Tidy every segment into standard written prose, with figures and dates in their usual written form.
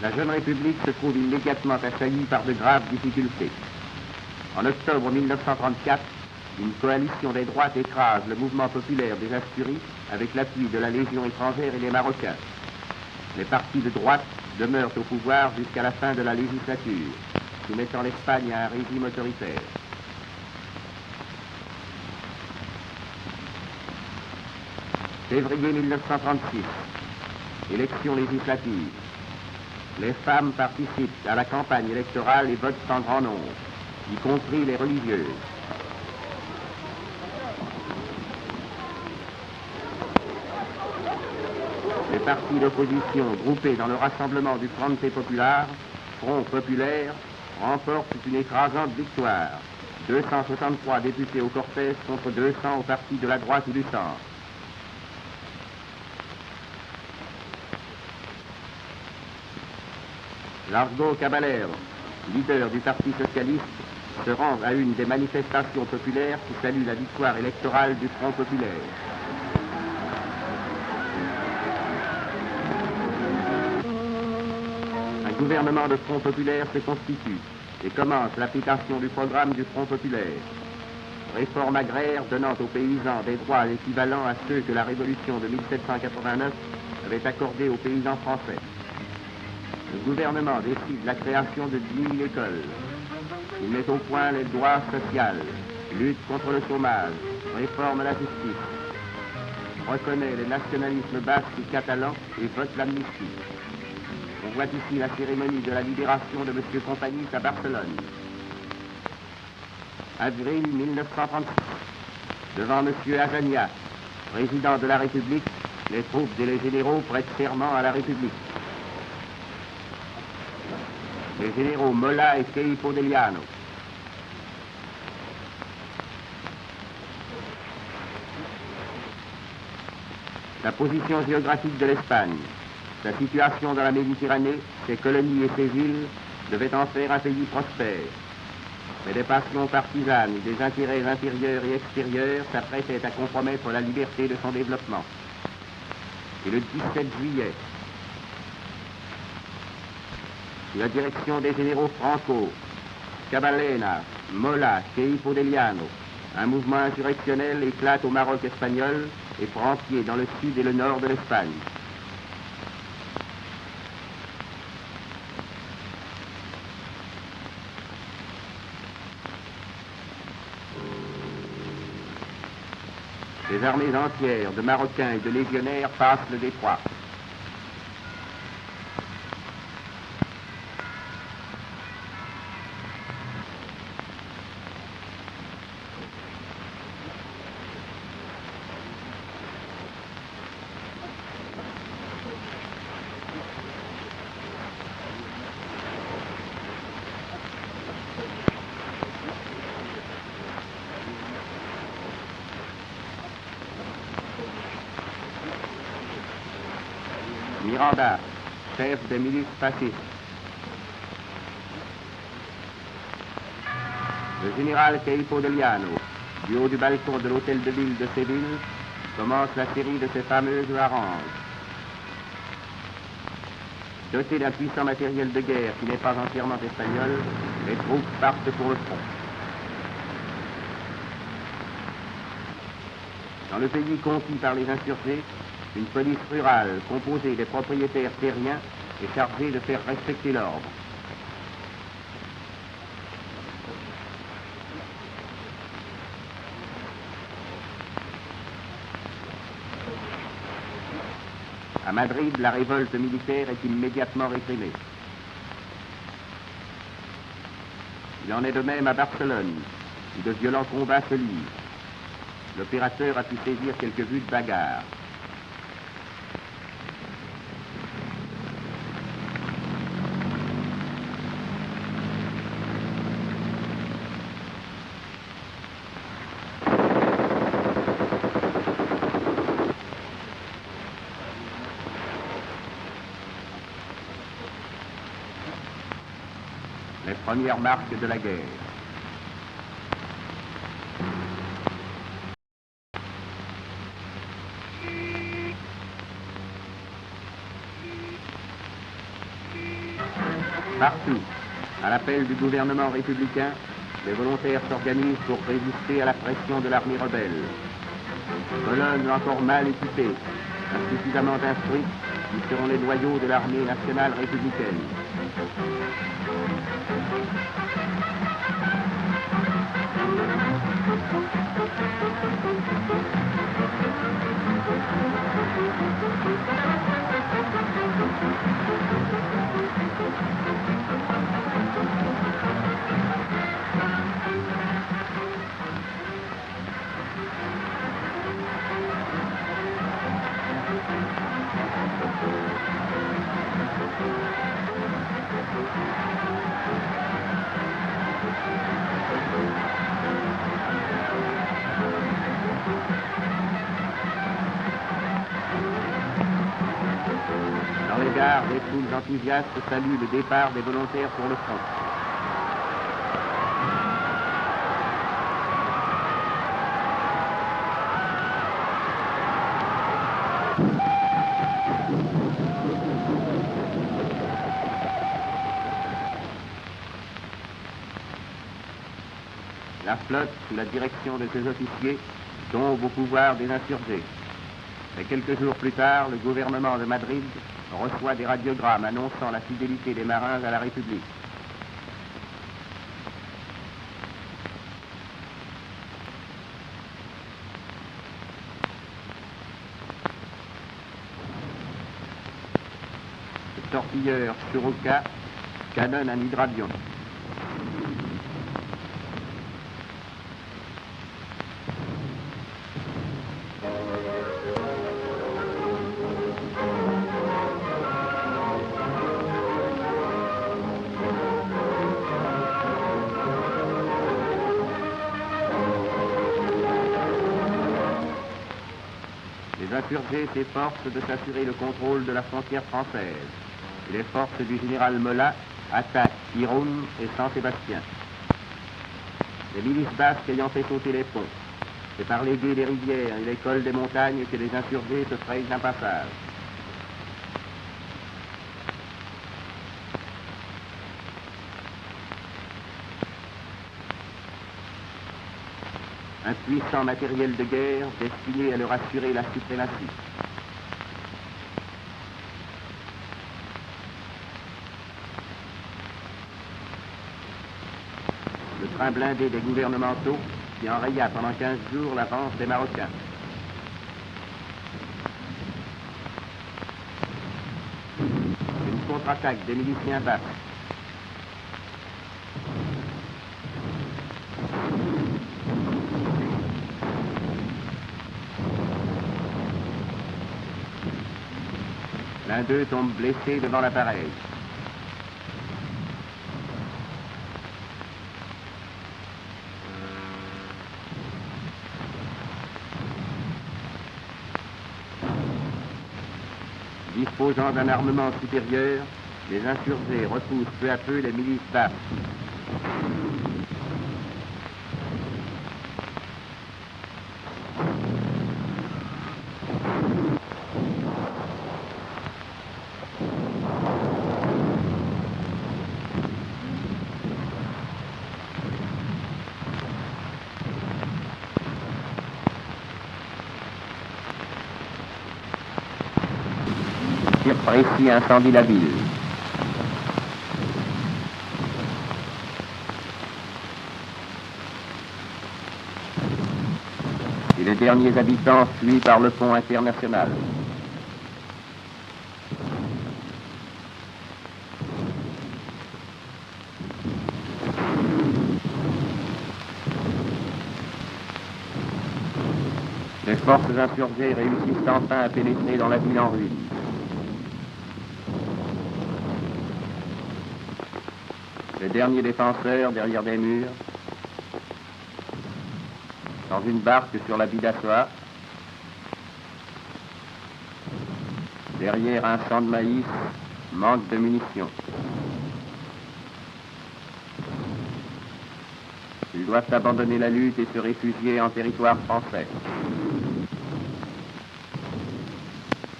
La jeune République se trouve immédiatement assaillie par de graves difficultés. En octobre 1934, une coalition des droites écrase le mouvement populaire des Asturies avec l'appui de la Légion étrangère et des Marocains. Les partis de droite demeurent au pouvoir jusqu'à la fin de la législature, soumettant l'Espagne à un régime autoritaire. Février 1936, élections législatives. Les femmes participent à la campagne électorale et votent en grand nombre, y compris les religieuses. Les partis d'opposition groupés dans le rassemblement du Frente Popular, Front Populaire, remportent une écrasante victoire. 263 députés au cortège contre 200 au parti de la droite ou du centre. Largo Caballero, leader du Parti socialiste, se rend à une des manifestations populaires qui salue la victoire électorale du Front populaire. Un gouvernement de Front populaire se constitue et commence l'application du programme du Front populaire. Réforme agraire donnant aux paysans des droits équivalents à ceux que la Révolution de 1789 avait accordés aux paysans français. Le gouvernement décide la création de 10 000 écoles. Il met au point les droits sociaux, lutte contre le chômage, réforme la justice, reconnaît les nationalismes basques et catalans et vote l'amnistie. On voit ici la cérémonie de la libération de M. Companys à Barcelone. Avril 1936. Devant M. Azaña, président de la République, les troupes et les généraux prêtent serment à la République. Les généraux Mola et Queipo de Llano. La position géographique de l'Espagne, sa situation dans la Méditerranée, ses colonies et ses îles devaient en faire un pays prospère. Mais des passions partisanes et des intérêts intérieurs et extérieurs s'apprêtaient à compromettre la liberté de son développement. Et le 17 juillet, sous la direction des généraux Franco, Caballena, Mola, Queipo de Llano, un mouvement insurrectionnel éclate au Maroc espagnol et prend pied dans le sud et le nord de l'Espagne. Des armées entières de Marocains et de légionnaires passent le détroit. Miranda, chef des milices fascistes. Le général Queipo de Llano, du haut du balcon de l'hôtel de ville de Séville, commence la série de ses fameuses harangues. Dotés d'un puissant matériel de guerre qui n'est pas entièrement espagnol, les troupes partent pour le front. Dans le pays conquis par les insurgés, une police rurale composée des propriétaires terriens est chargée de faire respecter l'ordre. À Madrid, la révolte militaire est immédiatement réprimée. Il en est de même à Barcelone, où de violents combats se livrent. L'opérateur a pu saisir quelques vues de bagarre. Les premières marques de la guerre. Partout, à l'appel du gouvernement républicain, les volontaires s'organisent pour résister à la pression de l'armée rebelle. Colonnes encore mal équipées, insuffisamment instruites, ils seront les noyaux de l'armée nationale républicaine. Dans les gares, les foules enthousiastes saluent le départ des volontaires pour le front. La flotte, sous la direction de ses officiers, tombe au pouvoir des insurgés. Et quelques jours plus tard, le gouvernement de Madrid reçoit des radiogrammes annonçant la fidélité des marins à la République. Le torpilleur Churuca canonne un hydravion. Les insurgés s'efforcent de s'assurer le contrôle de la frontière française. Et les forces du général Mola attaquent Irún et Saint-Sébastien. Les milices basques ayant fait sauter les ponts, c'est par les gués des rivières et les cols des montagnes que les insurgés se frayent un passage. Un puissant matériel de guerre destiné à leur assurer la suprématie. Le train blindé des gouvernementaux qui enraya pendant 15 jours l'avance des Marocains. Une contre-attaque des miliciens basques. L'un d'eux tombe blessé devant l'appareil. Disposant d'un armement supérieur, les insurgés repoussent peu à peu les milices basques. Tir précis incendie la ville. Et les derniers habitants fuient par le pont international. Les forces insurgées réussissent enfin à pénétrer dans la ville en ruine. Les derniers défenseurs derrière des murs, dans une barque sur la Bidassoa, derrière un champ de maïs, manque de munitions. Ils doivent abandonner la lutte et se réfugier en territoire français.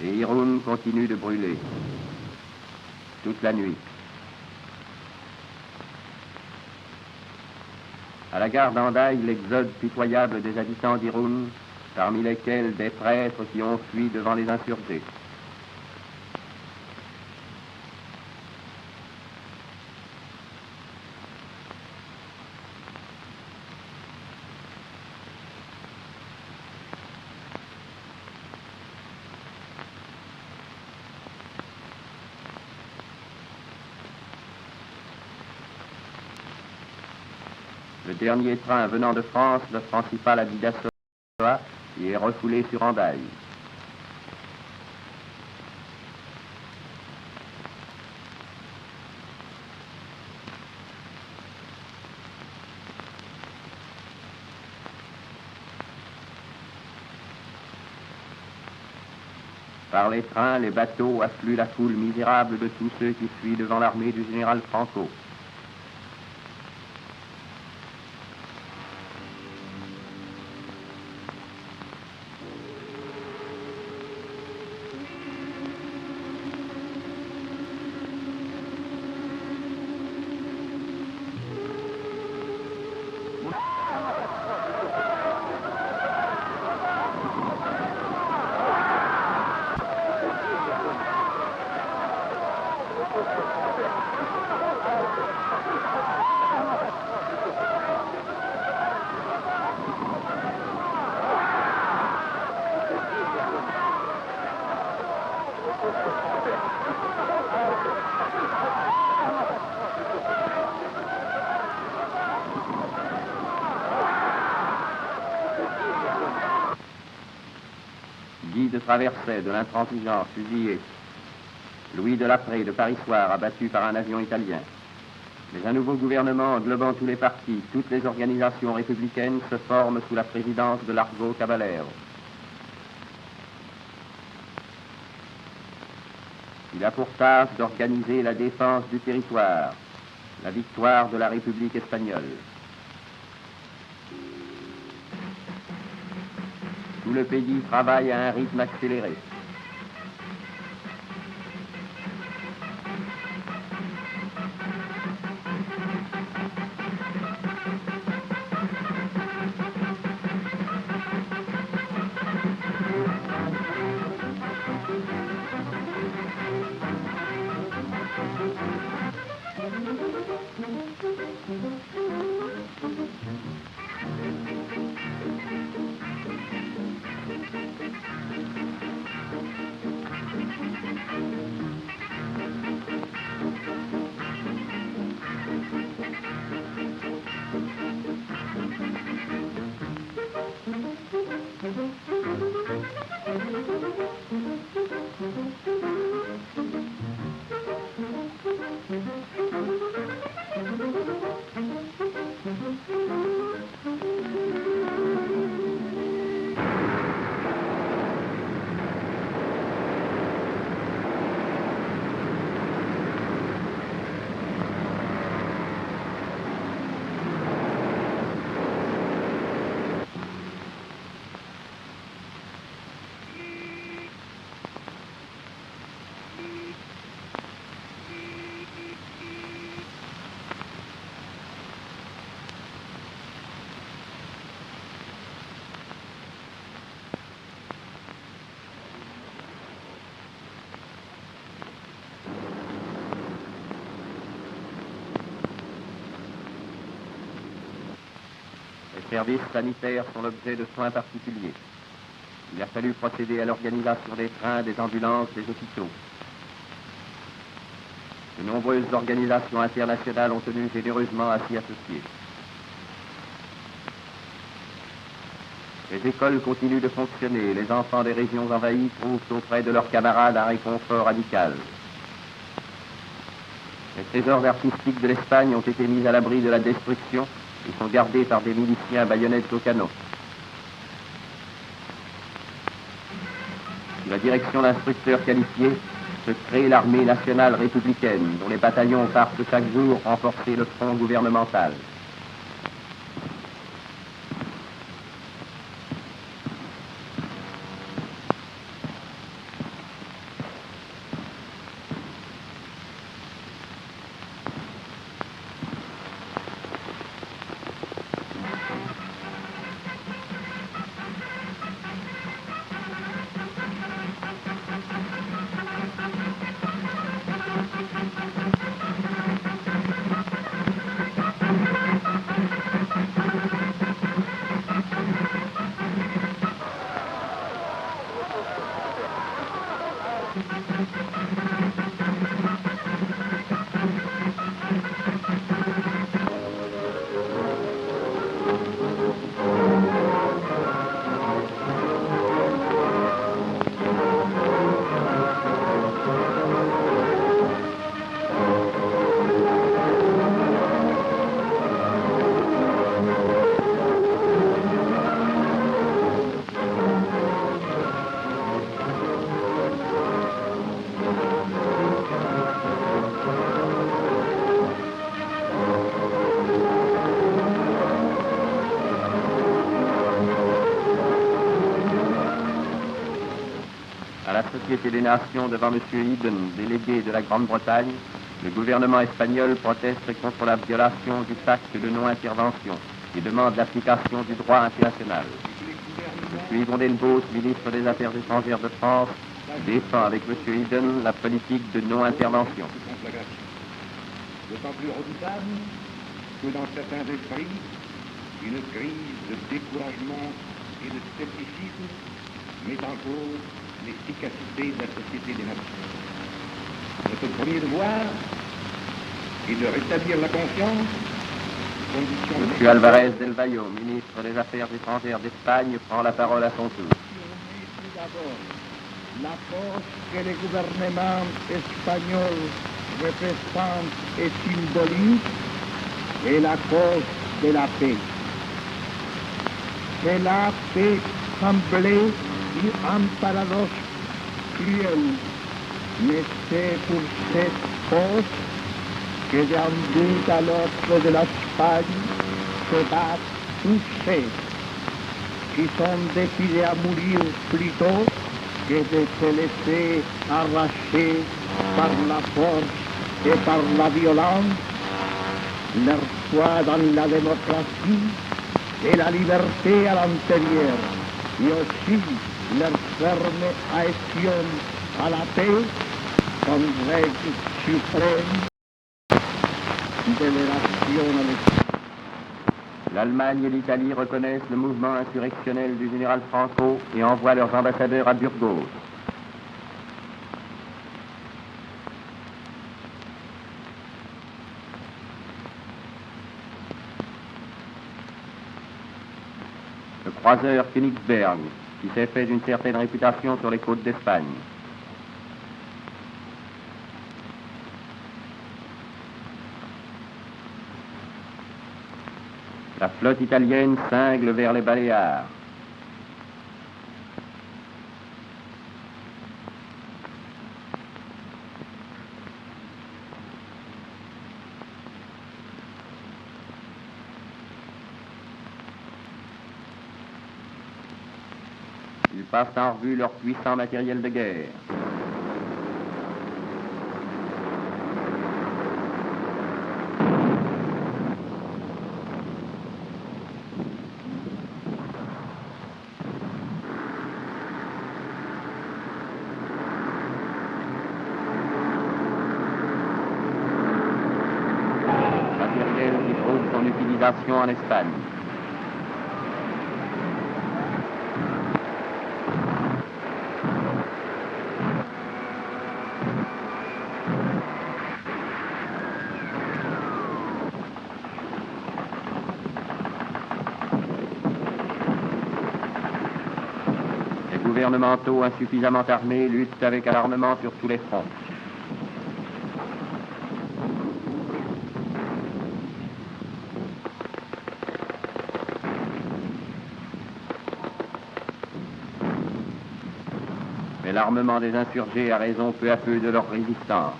Et Irún continue de brûler toute la nuit. À la gare d'Andaï, l'exode pitoyable des habitants d'Irun, parmi lesquels des prêtres qui ont fui devant les insurgés. Le dernier train venant de France ne franchit pas la Bidassoa et est refoulé sur Andaï. Par les trains, les bateaux affluent la foule misérable de tous ceux qui fuient devant l'armée du général Franco. Guy de Traversais de l'intransigeance fusillé. Louis de Laprée de Paris Soir abattu par un avion italien. Mais un nouveau gouvernement englobant tous les partis, toutes les organisations républicaines se forme sous la présidence de Largo Caballero. Il a pour tâche d'organiser la défense du territoire, la victoire de la République espagnole. Tout le pays travaille à un rythme accéléré. Les services sanitaires sont l'objet de soins particuliers. Il a fallu procéder à l'organisation des trains, des ambulances, des hôpitaux. De nombreuses organisations internationales ont tenu généreusement à s'y associer. Les écoles continuent de fonctionner. Les enfants des régions envahies trouvent auprès de leurs camarades un réconfort amical. Les trésors artistiques de l'Espagne ont été mis à l'abri de la destruction et sont gardés par des miliciens baïonnettes au canon. Sous la direction d'instructeurs qualifiés, se crée l'armée nationale républicaine, dont les bataillons partent chaque jour renforcer le front gouvernemental. Société des Nations devant M. Eden, délégué de la Grande-Bretagne, le gouvernement espagnol proteste contre la violation du pacte de non-intervention et demande l'application du droit international. M. Yvon Delbos, ministre des Affaires étrangères de France, défend avec M. Eden la politique de non-intervention. D'autant plus redoutable que dans certains esprits, une crise de découragement et de scepticisme met en cause l'efficacité de la Société des Nations. Notre premier devoir est de rétablir la confiance. M. Alvarez del Valle, ministre des Affaires étrangères d'Espagne, prend la parole à son tour. La force que le gouvernement espagnol représente et symbolise est la cause de la paix. Que la paix semblait un paradoxe cruel, mais c'est pour cette cause que d'un bout à l'autre de l'Espagne se battent tous ceux qui sont décidés à mourir plutôt que de se laisser arracher par la force et par la violence leur foi dans la démocratie et la liberté à l'intérieur, et aussi leur ferme adhésion à la paix comme règle suprême de l'action à l'État. L'Allemagne et l'Italie reconnaissent le mouvement insurrectionnel du général Franco et envoient leurs ambassadeurs à Burgos. Le croiseur Königsberg, qui s'est fait une certaine réputation sur les côtes d'Espagne. La flotte italienne cingle vers les Baléares. Ils passent en revue leur puissant matériel de guerre. Matériel qui trouve son utilisation en Espagne. Les gouvernementaux insuffisamment armés luttent avec alarmement sur tous les fronts. Mais l'armement des insurgés a raison peu à peu de leur résistance.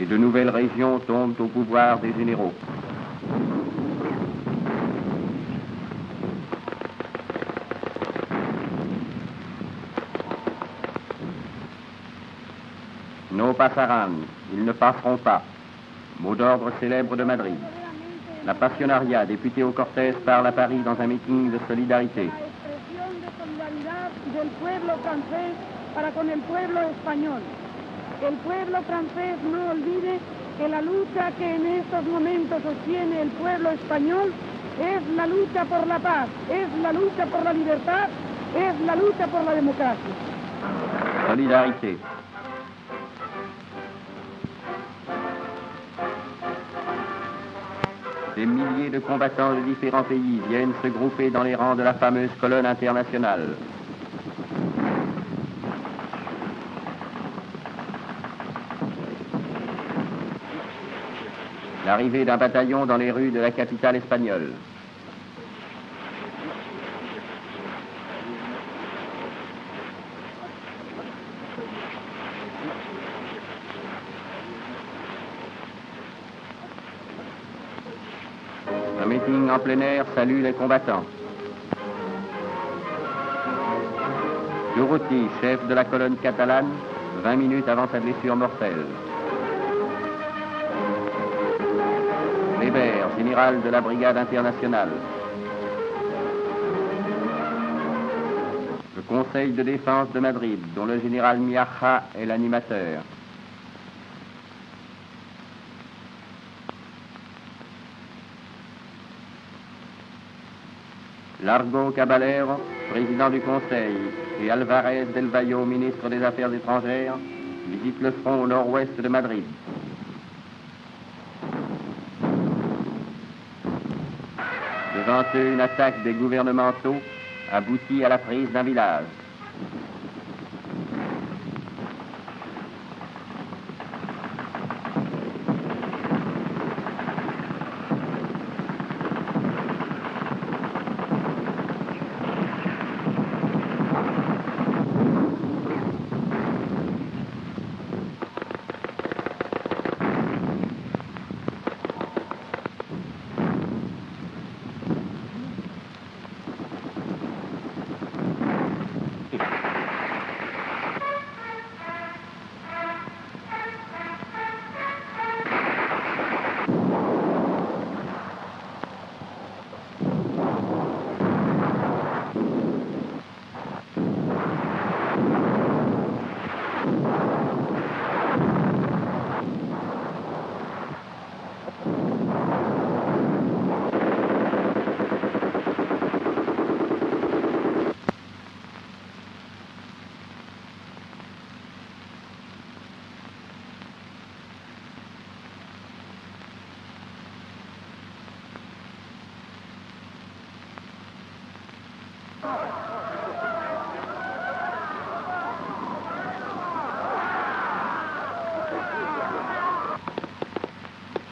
Et de nouvelles régions tombent au pouvoir des généraux. No pasarán, ils ne passeront pas. Mot d'ordre célèbre de Madrid. La Pasionaria, députée au Cortés, parle à Paris dans un meeting de solidarité. Del pueblo francés para con el pueblo español. El pueblo francés no olvide que la lucha que en estos momentos sostiene el pueblo español es la lucha por la paz, es la lucha por la libertad, es la lucha por la democracia. Solidarité. Des milliers de combattants de différents pays viennent se grouper dans les rangs de la fameuse colonne internationale. L'arrivée d'un bataillon dans les rues de la capitale espagnole. meeting en plein air salue les combattants. Durruti, chef de la colonne catalane, 20 minutes avant sa blessure mortelle. Weber, général de la brigade internationale. Le conseil de défense de Madrid, dont le général Miaja est l'animateur. Largo Caballero, président du Conseil, et Alvarez del Valle, ministre des Affaires étrangères, visitent le front au nord-ouest de Madrid. Devant eux, une attaque des gouvernementaux aboutit à la prise d'un village.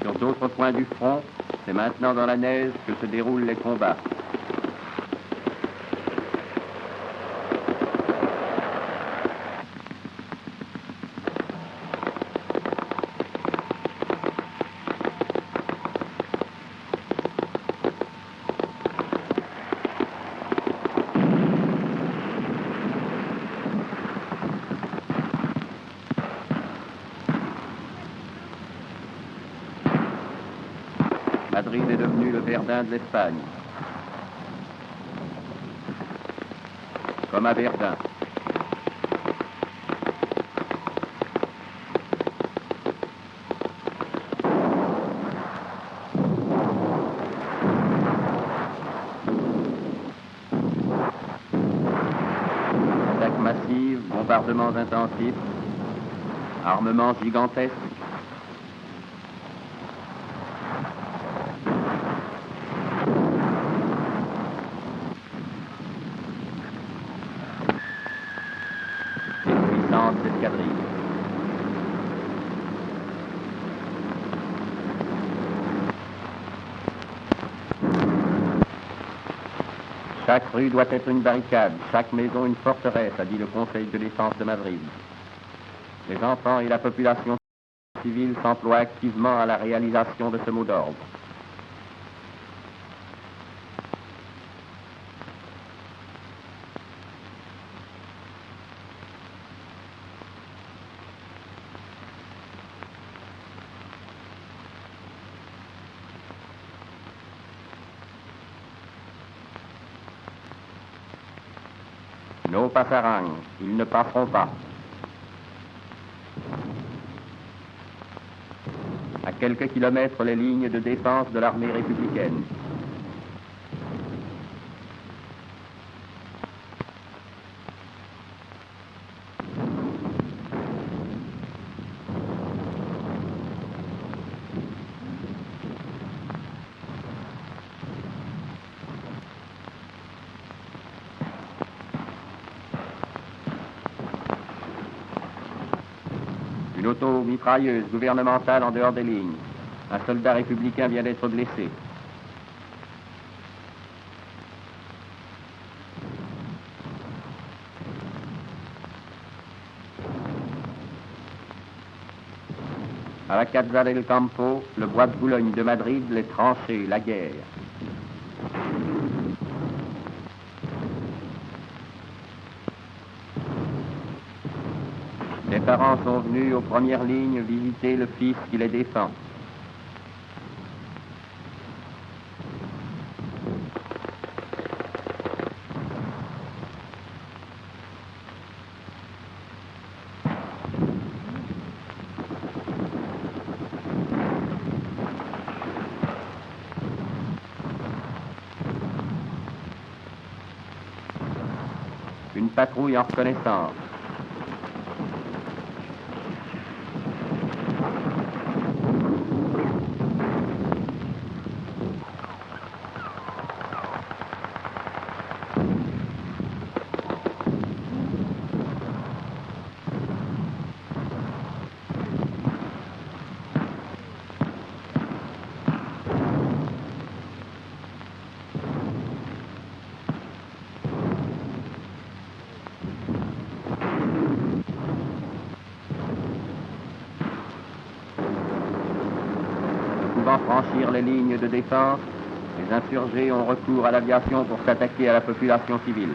Sur d'autres points du front, c'est maintenant dans la neige que se déroulent les combats. Madrid est devenu le Verdun de l'Espagne. Comme à Verdun. Attaques massives, bombardements intensifs, armements gigantesques. Escadrille. Chaque rue doit être une barricade, chaque maison une forteresse, a dit le Conseil de défense de Madrid. Les enfants et la population civile s'emploient activement à la réalisation de ce mot d'ordre. No pasarán, ils ne passeront pas. À quelques kilomètres, les lignes de défense de l'armée républicaine. Une auto-mitrailleuse gouvernementale en dehors des lignes. Un soldat républicain vient d'être blessé. À la Casa del Campo, le bois de Boulogne de Madrid, les tranchées, la guerre. Les parents sont venus aux premières lignes visiter le fils qui les défend. Une patrouille en reconnaissance. Pouvant franchir les lignes de défense, les insurgés ont recours à l'aviation pour s'attaquer à la population civile.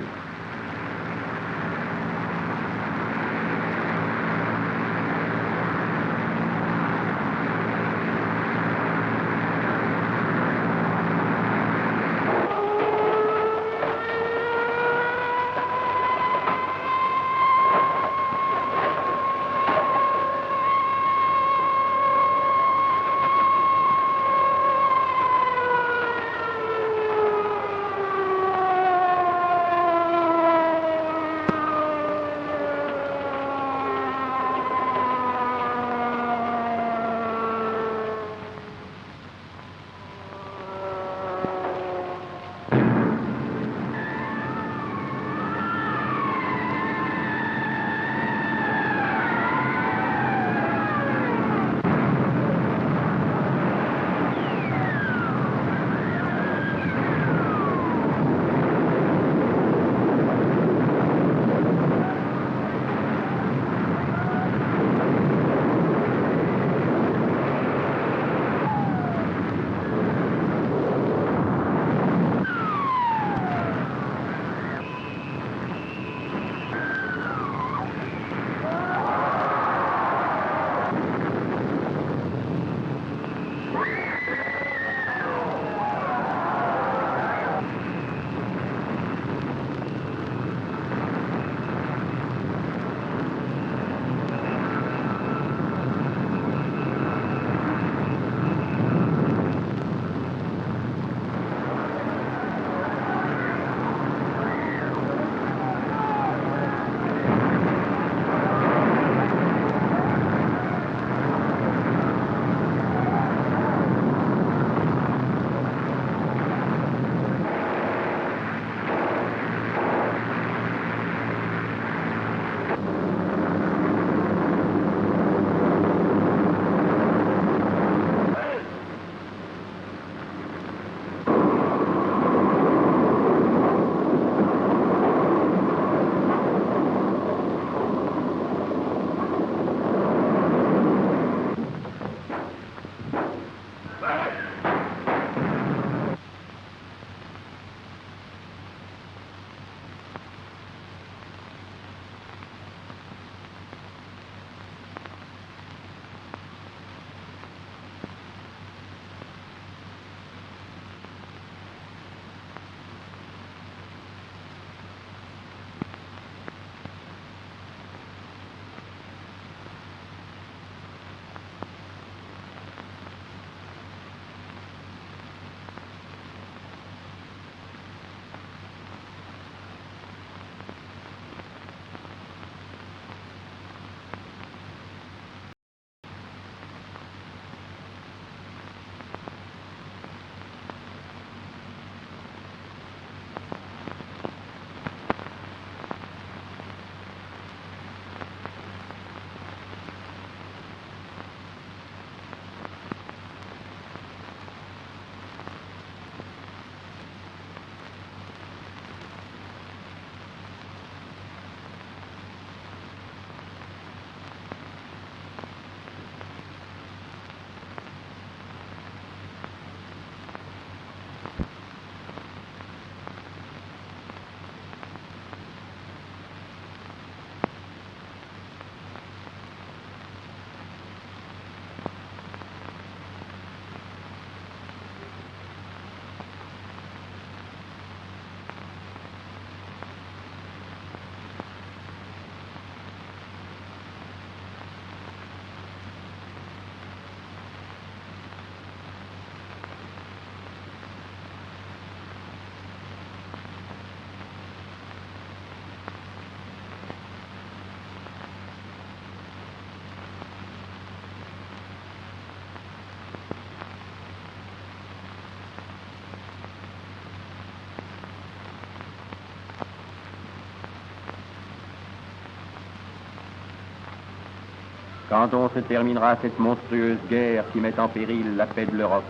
Quand on se terminera cette monstrueuse guerre qui met en péril la paix de l'Europe?